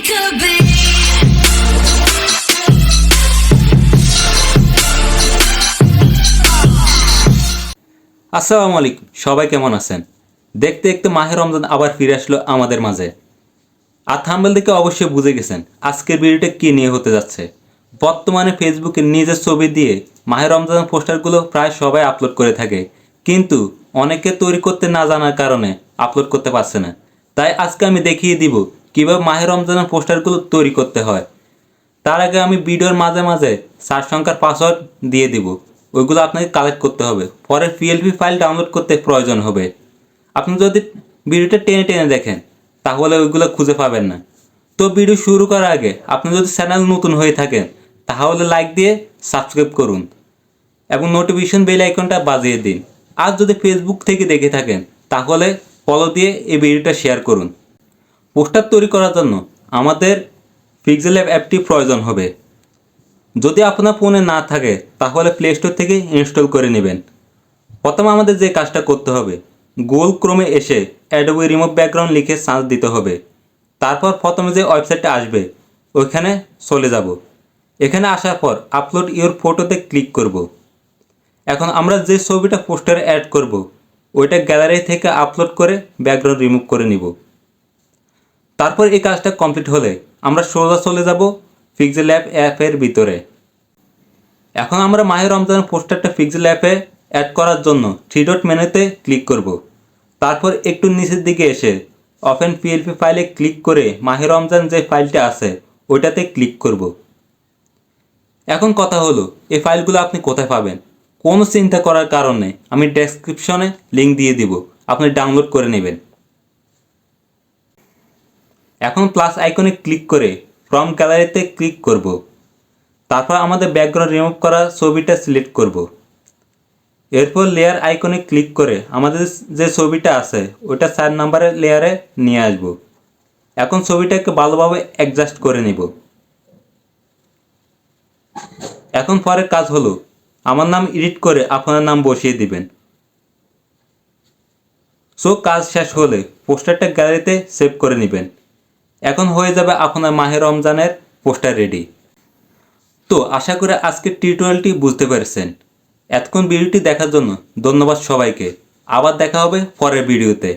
could be. আসসালামু আলাইকুম, সবাই কেমন আছেন? দেখতে দেখতে মাহে রমজান আবার ফিরে আসলো আমাদের মাঝে। আর থাম্বনেল দেখে অবশ্যই বুঝে গেছেন আজকের ভিডিওটা কী নিয়ে হতে যাচ্ছে। বর্তমানে ফেসবুকে নিজের ছবি দিয়ে মাহে রমজানের পোস্টারগুলো প্রায় সবাই আপলোড করে থাকে, কিন্তু অনেকে তৈরি করতে না জানার কারণে আপলোড করতে পারছে না। তাই আজকে আমি দেখিয়ে দিব কীভাবে মাহে রমজানের পোস্টারগুলো তৈরি করতে হয়। তার আগে আমি ভিডিওর মাঝে মাঝে 4 সংখ্যার পাসওয়ার্ড দিয়ে দিব, ওইগুলো আপনাকে কালেক্ট করতে হবে, পরে পিএলপি ফাইল ডাউনলোড করতে প্রয়োজন হবে। আপনি যদি ভিডিওটা টেনে টেনে দেখেন তাহলে ওইগুলো খুঁজে পাবেন না। তো ভিডিও শুরু করার আগে আপনি যদি চ্যানেল নতুন হয়ে থাকেন তাহলে লাইক দিয়ে সাবস্ক্রাইব করুন এবং নোটিফিকেশন বেল আইকনটা বাজিয়ে দিন। আর যদি ফেসবুক থেকে দেখে থাকেন তাহলে ফলো দিয়ে এই ভিডিওটা শেয়ার করুন। পোস্টার তৈরি করার জন্য আমাদের পিক্সেলল্যাব অ্যাপটি প্রয়োজন হবে। যদি আপনার ফোনে না থাকে তাহলে প্লে স্টোর থেকে ইনস্টল করে নেবেন। প্রথমে আমাদের যে কাজটা করতে হবে, গুগল ক্রোমে এসে অ্যাডোবি রিমুভ ব্যাকগ্রাউন্ড লিখে সার্চ দিতে হবে। তারপর প্রথমে যে ওয়েবসাইটটা আসবে ওইখানে চলে যাব। এখানে আসার পর আপলোড ইওর ফটোতে ক্লিক করব। এখন আমরা যে ছবিটা পোস্টারে অ্যাড করব ওইটা গ্যালারি থেকে আপলোড করে ব্যাকগ্রাউন্ড রিমুভ করে নিব। তারপর এই কাজটা কমপ্লিট হলে আমরা সোজা চলে যাব পিক্সেলল্যাব অ্যাপের ভিতরে। এখন আমরা মাহে রমজানের পোস্টারটা পিক্সেল অ্যাপে অ্যাড করার জন্য 3 ডট মেনুতে ক্লিক করব। তারপর একটু নিচের দিকে এসে ওপেন পিএলপি ফাইলে ক্লিক করে মাহে রমজান যে ফাইলটা আছে ওইটাতে ক্লিক করব। এখন কথা হলো, এই ফাইলগুলো আপনি কোথায় পাবেন? কোনো চিন্তা করার কারণে আমি ডেসক্রিপশনে লিঙ্ক দিয়ে দিব, আপনি ডাউনলোড করে নেবেন। এখন প্লাস আইকনে ক্লিক করে ফ্রম গ্যালারিতে ক্লিক করব। তারপর আমাদের ব্যাকগ্রাউন্ড রিমুভ করা ছবিটা সিলেক্ট করব। এরপর লেয়ার আইকনে ক্লিক করে আমাদের যে ছবিটা আছে ওটা 4 নম্বরের লেয়ারে নিয়ে আসব। এখন ছবিটাকে ভালোভাবে অ্যাডজাস্ট করে নেব। এখন পরের কাজ হলো আমার নাম এডিট করে আপনার নাম বসিয়ে দিবেন। সো কাজ শেষ হলে পোস্টারটা গ্যালারিতে সেভ করে নেবেন। এখন হয়ে যাবে আপনার মাহে রমজানের পোস্টার রেডি। তো আশা করি আজকের টিউটোরিয়ালটি বুঝতে পেরেছেন। এতক্ষণ ভিডিওটি দেখার জন্য ধন্যবাদ সবাইকে। আবার দেখা হবে পরের ভিডিওতে।